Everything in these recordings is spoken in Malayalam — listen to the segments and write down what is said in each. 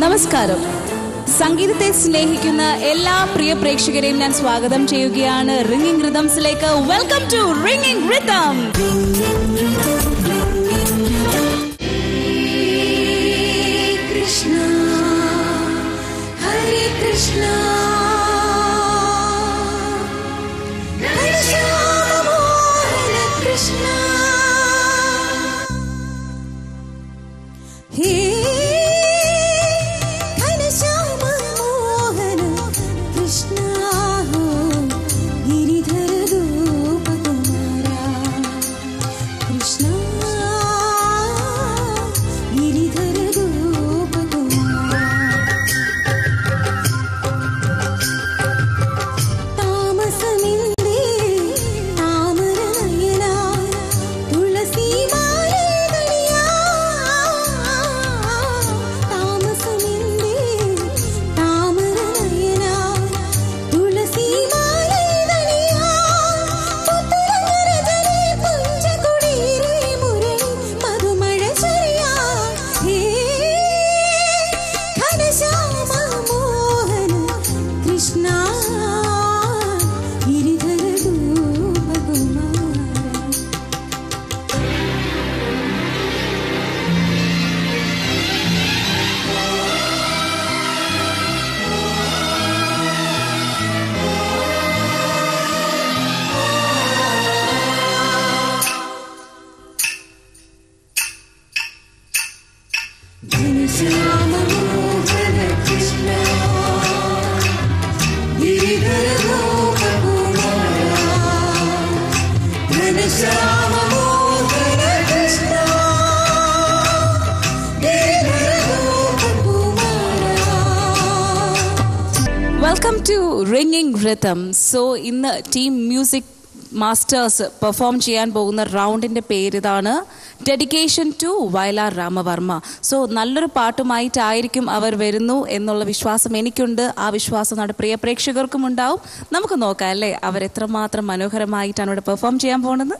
നമസ്കാരം. സംഗീതത്തെ സ്നേഹിക്കുന്ന എല്ലാ പ്രിയ പ്രേക്ഷകരെയും ഞാൻ സ്വാഗതം ചെയ്യുകയാണ് റിംഗിംഗ് റിതംസിലേക്ക്. Welcome to ringing rhythm. Krishna Hare Krishna Krishna hey welcome to ringing rhythm. So ഇന്ന് ടീം മ്യൂസിക് മാസ്റ്റേഴ്സ് പെർഫോം ചെയ്യാൻ പോകുന്ന റൗണ്ടിൻ്റെ പേര് ഇതാണ്, dedication to Vayalar Ramavarma. So നല്ലൊരു പാട്ടുമായിട്ടായിരിക്കും അവർ വരുന്നു എന്നുള്ള വിശ്വാസം എനിക്കുണ്ട്. ആ വിശ്വാസം നമ്മുടെ പ്രിയ പ്രേക്ഷകർക്കും ഉണ്ടാവും. നമുക്ക് നോക്കാം അല്ലേ അവർ എത്രമാത്രം മനോഹരമായിട്ടാണ് ഇവിടെ പെർഫോം ചെയ്യാൻ പോകുന്നത്.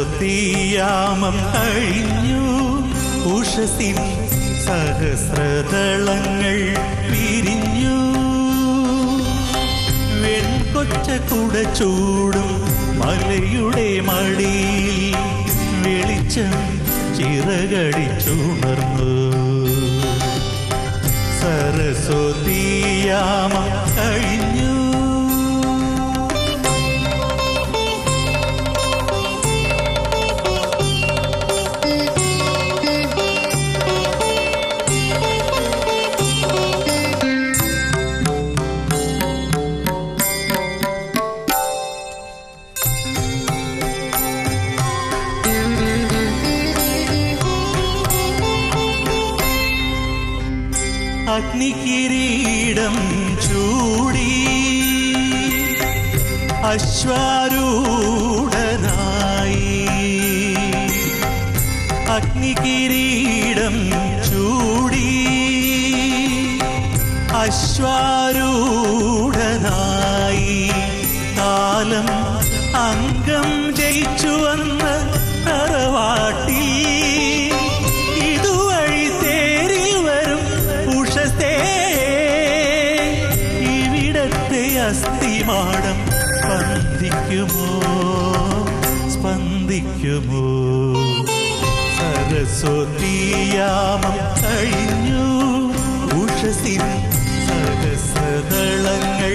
സരസ്വതീയാമം കഴിഞ്ഞു, ഉഷസിൻ സഹസ്രദളങ്ങൾ പിരിഞ്ഞു. വെൺകൊച്ച കുട ചൂടും മലയുടെ മടിയിൽ വെളിച്ചം ചിറകടിച്ചുണർന്നു. സരസ്വതീയാമം കഴിഞ്ഞു. അഗ്നികിരീടം ചൂടി അശ്വാരൂഢനായി, അഗ്നികിരീടം ചൂടി അശ്വാരൂഢനായി. കാലം അംഗം ജയിച്ചു വന്ന തറവാട്ടി അസ്ഥിമാടം സ്പന്ദിക്കുമോ സ്പന്ദിക്കുമോ. സരസ്വതീയാമം കഴിഞ്ഞു, ഉഷസിൻ സഹസ്രദളങ്ങൾ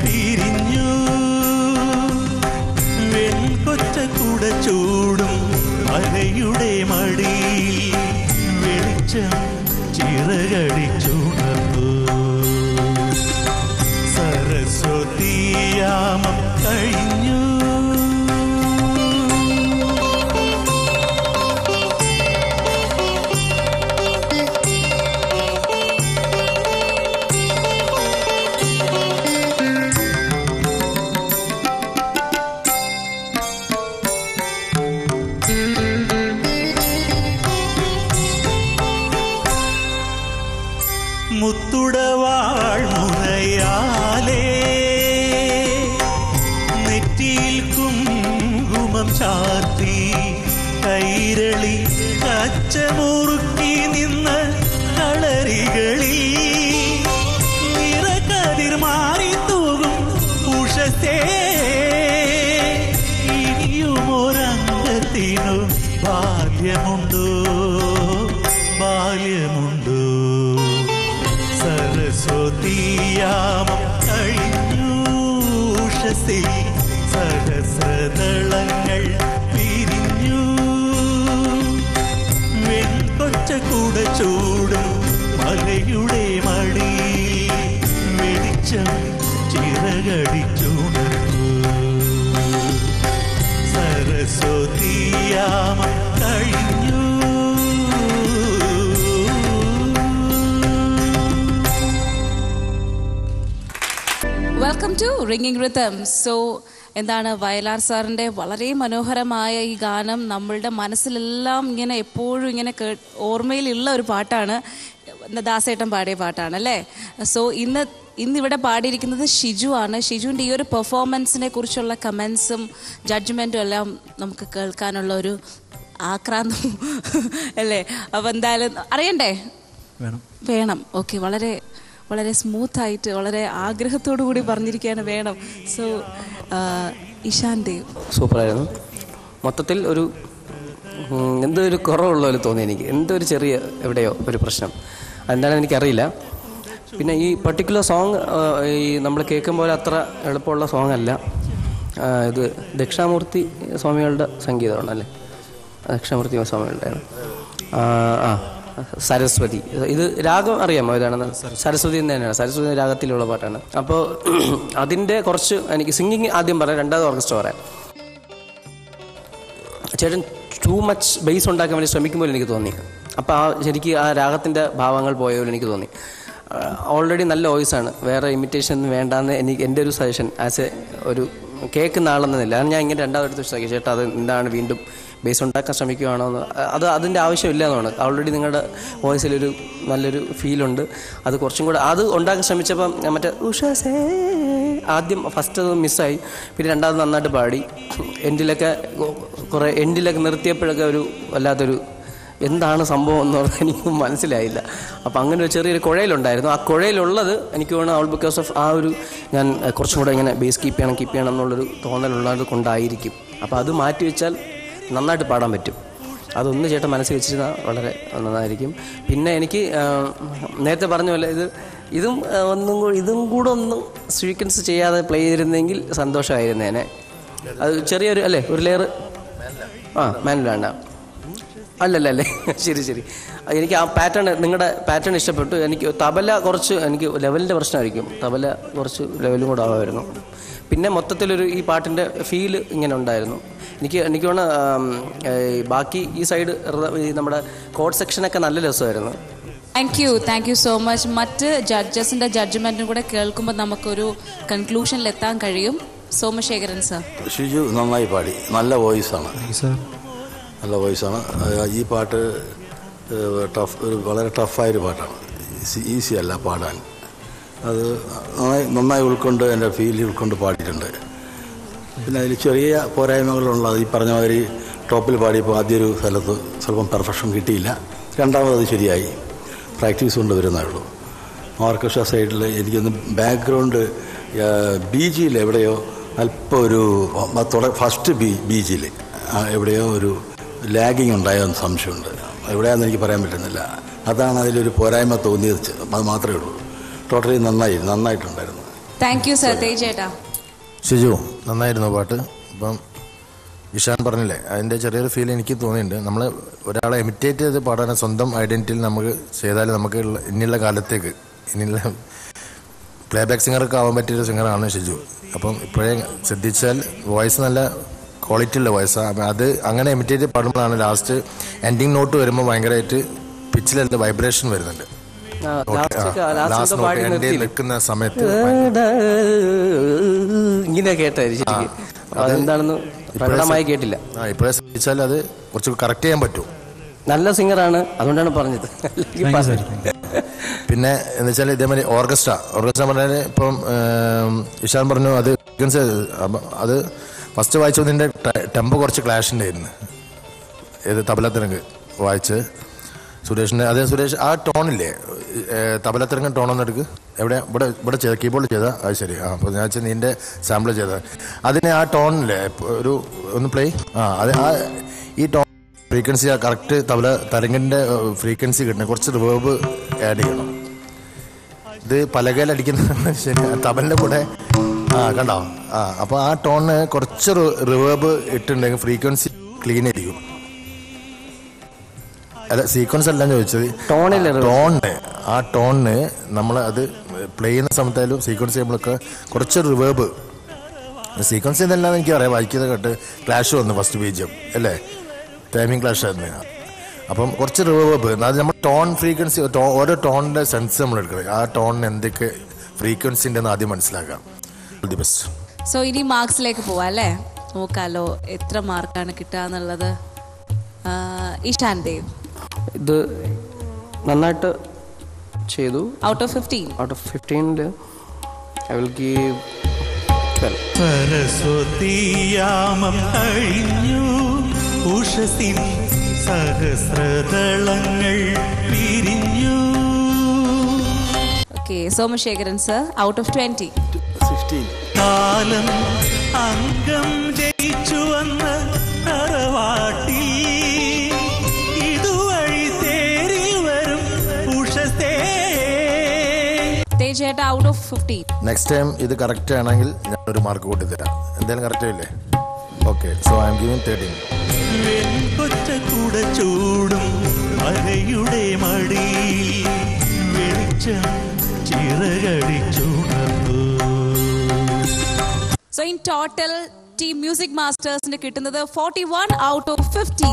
പിരിഞ്ഞു. വെൺകൊച്ച കുട ചൂടും മലയുടെ മടിയിൽ വെളിച്ചം ചിറകടിച്ചുണർന്നു. സരസ്വതീയാമം കഴിഞ്ഞു. മുത്തുടവാൾ മുനയാലേ നെറ്റിയിൽ കുങ്കുമം ചാർത്തി കൈരളി കച്ചമുറുക്കി നിന്ന കളരികളിൽ നിറകതിർ മാറി തൂകും ഉഷസേ ഇനിയുമൊരംഗത്തിനു ബാല്യമുണ്ടോ ബാല്യമുണ്ടോ സരസ്വതിയാമം കഴിഞ്ഞു ഉഷസേ സഹസ്രദളങ്ങൾ പിരിഞ്ഞു വെൺകൊറ്റക്കൂട ചൂടും മലയുടെ മടി വെളിച്ചം ചിറകടിച്ചുണർന്നു സരസ്വതിയാമം കഴിഞ്ഞു. Welcome to ringing rhythm. So എന്താണ് വയലാർ സാറിൻ്റെ വളരെ മനോഹരമായ ഈ ഗാനം നമ്മളുടെ മനസ്സിലെല്ലാം ഇങ്ങനെ എപ്പോഴും ഇങ്ങനെ ഓർമ്മയിലുള്ള ഒരു പാട്ടാണ്. ദാസേട്ടൻ പാടിയ പാട്ടാണ് അല്ലേ? സോ ഇന്നിവിടെ പാടിയിരിക്കുന്നത് ഷിജു ആണ്. ഷിജുവിൻ്റെ ഈ ഒരു പെർഫോമൻസിനെ കുറിച്ചുള്ള കമൻസും ജഡ്ജ്മെൻറ്റും എല്ലാം നമുക്ക് കേൾക്കാനുള്ള ഒരു ആക്രാന്തം അല്ലേ? അപ്പോൾ എന്തായാലും അറിയണ്ടേ? വേണം. ഓക്കെ, വളരെ വളരെ സ്മൂത്തായിട്ട് വളരെ ആഗ്രഹത്തോടു കൂടി പറഞ്ഞിരിക്കുകയാണ് വേണം. സോ ഇഷാൻ ദേവ് സൂപ്പറായിരുന്നു. മൊത്തത്തിൽ ഒരു എന്തോ ഒരു കുറവുള്ള പോലെ തോന്നി എനിക്ക്. എന്തോ ഒരു ചെറിയ എവിടെയോ ഒരു പ്രശ്നം, അതെന്താണെന്ന് എനിക്കറിയില്ല. പിന്നെ ഈ പർട്ടിക്കുലർ സോങ് ഈ നമ്മൾ കേൾക്കുമ്പോൾ അത്ര എളുപ്പമുള്ള സോങ് അല്ല. ഇത് ദക്ഷിണാമൂർത്തി സ്വാമികളുടെ സംഗീതമാണല്ലേ? ദക്ഷിണാമൂർത്തി സ്വാമികളുടെ സരസ്വതി. ഇത് രാഗം അറിയാമോ ഏതാണെന്ന്? സരസ്വതി എന്ന് തന്നെയാണ്. സരസ്വതി രാഗത്തിലുള്ള പാട്ടാണ്. അപ്പോൾ അതിൻ്റെ കുറച്ച് എനിക്ക് സിംഗിങ് ആദ്യം പറയാം, രണ്ടാമത് ഓർക്കസ്ട്ര പറയാം. ചേട്ടൻ ടൂ മച്ച് ബേസ് ഉണ്ടാക്കാൻ വേണ്ടി ശ്രമിക്കുമ്പോൾ എനിക്ക് തോന്നി. അപ്പോൾ ശരിക്കും ആ രാഗത്തിൻ്റെ ഭാവങ്ങൾ പോയ പോലെ എനിക്ക് തോന്നി. ഓൾറെഡി നല്ല വോയിസാണ്, വേറെ ഇമിറ്റേഷൻ ഒന്നും വേണ്ടാന്ന് എൻ്റെ ഒരു സജഷൻ ആസ് എ ഒരു കേൾക്കുന്ന ആളെന്നില്ല. ഞാൻ ഇങ്ങനെ രണ്ടാമതെടുത്ത് ശ്രമിക്കും, ചേട്ടാ അത് എന്താണ് വീണ്ടും ബേസ് ഉണ്ടാക്കാൻ ശ്രമിക്കുകയാണോ എന്ന്. അതിൻ്റെ ആവശ്യമില്ല എന്നാണ്. ഓൾറെഡി നിങ്ങളുടെ വോയിസിലൊരു നല്ലൊരു ഫീലുണ്ട്. അത് കുറച്ചും കൂടെ അത് ഉണ്ടാക്കാൻ ശ്രമിച്ചപ്പം മറ്റേ ഉഷസേ ആദ്യം ഫസ്റ്റ് അത് മിസ്സായി. പിന്നെ രണ്ടാമത് നന്നായിട്ട് പാടി. എൻഡിലൊക്കെ നിർത്തിയപ്പോഴൊക്കെ ഒരു വല്ലാത്തൊരു എന്താണ് സംഭവം എന്ന് പറഞ്ഞാൽ എനിക്ക് മനസ്സിലായില്ല. അപ്പോൾ അങ്ങനെ ഒരു ചെറിയൊരു കുഴയിലുണ്ടായിരുന്നു. ആ കുഴയിലുള്ളത് എനിക്ക് തോന്നുന്നു ഓൾ ബിക്കോസ് ഓഫ് ആ ഒരു ഞാൻ കുറച്ചും കൂടെ ഇങ്ങനെ ബേസ് കീപ്പ് ചെയ്യണം എന്നുള്ളൊരു തോന്നലുള്ളത് കൊണ്ടായിരിക്കും. അപ്പോൾ അത് മാറ്റി വെച്ചാൽ നന്നായിട്ട് പാടാൻ പറ്റും. അതൊന്ന് ചേട്ടൻ മനസ്സിൽ വെച്ചിരുന്നാൽ വളരെ നന്നായിരിക്കും. പിന്നെ എനിക്ക് നേരത്തെ പറഞ്ഞ പോലെ ഇതും കൂടെ ഒന്നും സ്വീക്വൻസ് ചെയ്യാതെ പ്ലേ ചെയ്തിരുന്നെങ്കിൽ സന്തോഷമായിരുന്നേനെ. അത് ചെറിയൊരു അല്ലേ ഒരു ലെയർ മാനുവലാണ്ട അല്ലല്ലേ? ശരി. എനിക്ക് ആ പാറ്റേൺ നിങ്ങളുടെ പാറ്റേൺ ഇഷ്ടപ്പെട്ടു. എനിക്ക് തബല കുറച്ച് എനിക്ക് ലെവലിൻ്റെ പ്രശ്നമായിരിക്കും. തബല കുറച്ച് ലെവലും കൂടെ ആവുമായിരുന്നു. പിന്നെ മൊത്തത്തിലൊരു ഈ പാട്ടിൻ്റെ ഫീല് ഇങ്ങനെ ഉണ്ടായിരുന്നു. എനിക്ക് തോന്നുന്നു ബാക്കി ഈ സൈഡ് നമ്മുടെ കോഡ് സെക്ഷനൊക്കെ നല്ല രസമായിരുന്നു. Thank you so much. മറ്റ് ജഡ്ജസിൻ്റെ ജഡ്ജ്മെൻറ്റും കൂടെ കേൾക്കുമ്പോൾ നമുക്കൊരു കൺക്ലൂഷനിൽ എത്താൻ കഴിയും. സോമശേഖരൻ സാർ. ഷിജു നന്നായി പാടി, നല്ല വോയിസാണ്. ഈ പാട്ട് വളരെ ടഫായൊരു പാട്ടാണ്, ഈസി അല്ല പാടാൻ. അത് നന്നായി ഉൾക്കൊണ്ട് എൻ്റെ ഫീൽ ഉൾക്കൊണ്ട് പാടിയിട്ടുണ്ട്. പിന്നെ അതിൽ ചെറിയ പോരായ്മകളുള്ളത് ഈ പറഞ്ഞ മാതിരി ടോപ്പിൽ പാടിയപ്പോൾ ആദ്യമൊരു സ്ഥലത്ത് സ്വല്പം പെർഫെക്ഷൻ കിട്ടിയില്ല. രണ്ടാമത് ശരിയായി, പ്രാക്ടീസ് കൊണ്ട് വരുന്നേ ഉള്ളൂ. ഓർക്കസ്ട്ര സൈഡിൽ എനിക്കൊന്ന് ബാക്ക്ഗ്രൗണ്ട് ബീജിയിൽ എവിടെയോ അല്പം ഒരു ഫസ്റ്റ് ബീജിൽ എവിടെയോ ഒരു ലാഗിങ് ഉണ്ടായെന്ന് സംശയമുണ്ട്. എവിടെയാണെന്ന് എനിക്ക് പറയാൻ പറ്റുന്നില്ല. അതാണ് അതിലൊരു പോരായ്മ തോന്നിയത്. അത് മാത്രമേ ഉള്ളൂ. ടോട്ടലി നന്നായിട്ടുണ്ടായിരുന്നു. Thank you sir. തേജേട്ടാ. ഷിജു നന്നായിരുന്നു പാട്ട്. ഇപ്പം ഇഷാൻ പറഞ്ഞില്ലേ, അതിൻ്റെ ചെറിയൊരു ഫീൽ എനിക്ക് തോന്നിയിട്ടുണ്ട്. നമ്മൾ ഒരാളെ ഇമിറ്റേറ്റ് ചെയ്ത് പാടാൻ സ്വന്തം ഐഡൻറ്റിറ്റിയിൽ നമുക്ക് ചെയ്താൽ നമുക്ക് ഇനിയുള്ള കാലത്തേക്ക് ഇനിയുള്ള പ്ലേ ബാക്ക് സിംഗറൊക്കെ ആവാൻ പറ്റിയൊരു സിംഗറാണ് ഷിജു. അപ്പം ഇപ്പോഴേ ശ്രദ്ധിച്ചാൽ വോയിസ് നല്ല ക്വാളിറ്റി ഉള്ള വോയിസാണ്. അത് അങ്ങനെ ഇമിറ്റേറ്റ് പാടുമ്പോഴാണ് ലാസ്റ്റ് എൻഡിങ് നോട്ട് വരുമ്പോൾ ഭയങ്കരമായിട്ട് പിച്ചിലുള്ള വൈബ്രേഷൻ വരുന്നുണ്ട്. ലാസ്റ്റ് നോട്ട് എൻഡിൽ നിൽക്കുന്ന സമയത്ത് ഇങ്ങനെ കേട്ടായിരിക്കും. അതെന്താണെന്ന് പ്രകടമായി കേട്ടില്ല. ഇപ്പോഴേ ശ്രദ്ധിച്ചാൽ അത് കുറച്ച് കറക്റ്റ് ചെയ്യാൻ പറ്റും. നല്ല സിംഗറാണ്, അതുകൊണ്ടാണ് പറഞ്ഞത്. പിന്നെ എന്ന് വെച്ചാൽ ഇതേമാതിരി ഓർക്കസ്ട്ര പറഞ്ഞാൽ ഇപ്പം ഇഷാൻ പറഞ്ഞു അത് അത് ഫസ്റ്റ് വായിച്ചതിൻ്റെ ടെമ്പോ കുറച്ച് ക്ലാഷ് ഉണ്ടായിരുന്നു. ഏത് തബലത്തിരങ്ക് വായിച്ച് സുരേഷിൻ്റെ അതേ സുരേഷ് ആ ടോണില്ലേ തബലത്തിരങ്ക് ടോണൊന്നും എടുക്ക് എവിടെ ഇവിടെ ചെയ്ത കീബോർഡ് ചെയ്താൽ അത് ശരി. അപ്പോൾ ഞാൻ വെച്ചാൽ നിൻ്റെ സാമ്പിൾ ചെയ്താൽ അതിന് ആ ടോണില്ലേ ഒരു ഒന്ന് പ്ലേ അത് ഈ ടോൺ ഫ്രീക്വൻസി കറക്റ്റ് തരംഗിൻ്റെ ഫ്രീക്വൻസി കിട്ടണം. കുറച്ച് റിവേർബ് ആഡ് ചെയ്യണം. ഇത് പലകയിലടിക്കുന്ന ശരി തബലിൻ്റെ കൂടെ കണ്ടോ അപ്പോൾ ആ ടോണിന് കുറച്ച് റിവേർബ് ഇട്ടുണ്ടെങ്കിൽ ഫ്രീക്വൻസി ക്ലീൻ ആയിരിക്കും. അല്ല സീക്വൻസ് എല്ലാം ചോദിച്ചത് ടോണിന് ആ ടോണിന് നമ്മൾ അത് പ്ലേ ചെയ്യുന്ന സമയത്തായാലും സീക്വൻസ് ചെയ്യുമ്പോഴൊക്കെ കുറച്ച് റിവേർബ് സീക്വൻസ് ചെയ്തെല്ലാം എനിക്കറിയാം. വായിക്കുന്നത് കേട്ട് ക്ലാഷ് വന്നു ഫസ്റ്റ് ബീജിയം അല്ലേ ടൈമിങ് ക്ലാഷ് ആയിരുന്നു. അപ്പം കുറച്ച് റിവേർബ് അത് നമ്മൾ ടോൺ ഫ്രീക്വൻസി ഓരോ ടോണിൻ്റെ സെൻസ് നമ്മൾ എടുക്കണം. ആ ടോണിന് എന്തൊക്കെ ഫ്രീക്വൻസി ഉണ്ടെന്ന് ആദ്യം മനസ്സിലാക്കാം. All the best. സോ ഇനി മാർക്സിലേക്ക് പോവാം അല്ലേ? നോക്കാലോ എത്ര മാർക്കാണ് കിട്ടുക എന്നുള്ളത്. ഇഷാൻ ദേവ് ഇത് നന്നായിട്ട് ചെയ്തു. Out of 15 I will give 12. സരസ്വതിയാമം കഴിഞ്ഞു ഉഷസിൻ സഹസ്രദളങ്ങൾ പിരിഞ്ഞു. Okay Somasekharan sir out of 20. 16. കാലം അംഗം ജയിച്ചു വന്ന തറവാട്ടി ഇതുവഴി തേരിൽ വരും ഉഷസേ. തേജേട്ട ഔട്ട് ഓഫ് 15. നെക്സ്റ്റ് ടൈം ഇത് കറക്റ്റ് ആണെങ്കിൽ ഞാൻ ഒരു മാർക്ക് കൂട്ടി തരാം. എന്തായാലും കറക്റ്റ് ഇല്ലേ? Okay so I am giving 13. വെൺകൊറ്റ കുട ചൂടും മഴയുടെ മടിയിൽ വെളിച്ചം ചിറകടിച്ചുണർന്നു. So in total team music മാസ്റ്റേഴ്സിന് കിട്ടുന്നത് 41 ഔട്ട് ഓഫ് 50.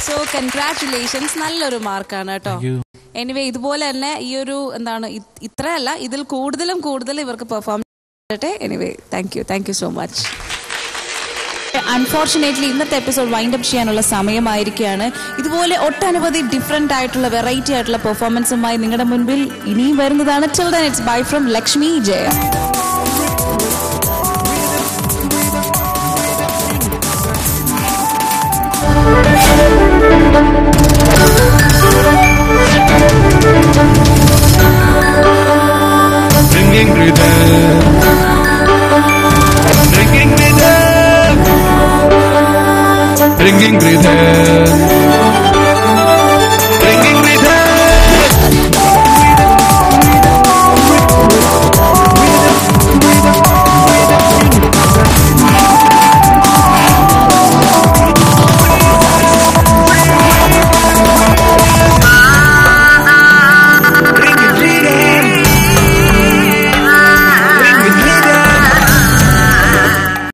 സോ കൺഗ്രാറ്റുലേഷൻസ്, നല്ലൊരു മാർക്കാണ് കേട്ടോ. എനിവേ ഇതുപോലെ തന്നെ ഈ ഒരു എന്താണ് ഇത്രയല്ല ഇതിൽ കൂടുതൽ ഇവർക്ക് പെർഫോം ചെയ്യട്ടെ. Anyway thank you so much. Unfortunately ഇന്നത്തെ എപ്പിസോഡ് വൈൻഡ് അപ്പ് ചെയ്യാനുള്ള സമയമായിരിക്കുകയാണ്. ഇതുപോലെ ഒട്ടനവധി ഡിഫറെന്റ് ആയിട്ടുള്ള വെറൈറ്റി ആയിട്ടുള്ള പെർഫോമൻസുമായി നിങ്ങളുടെ മുൻപിൽ ഇനിയും വരുന്നതാണ്. Till then it's bye from Lakshmi Jaya.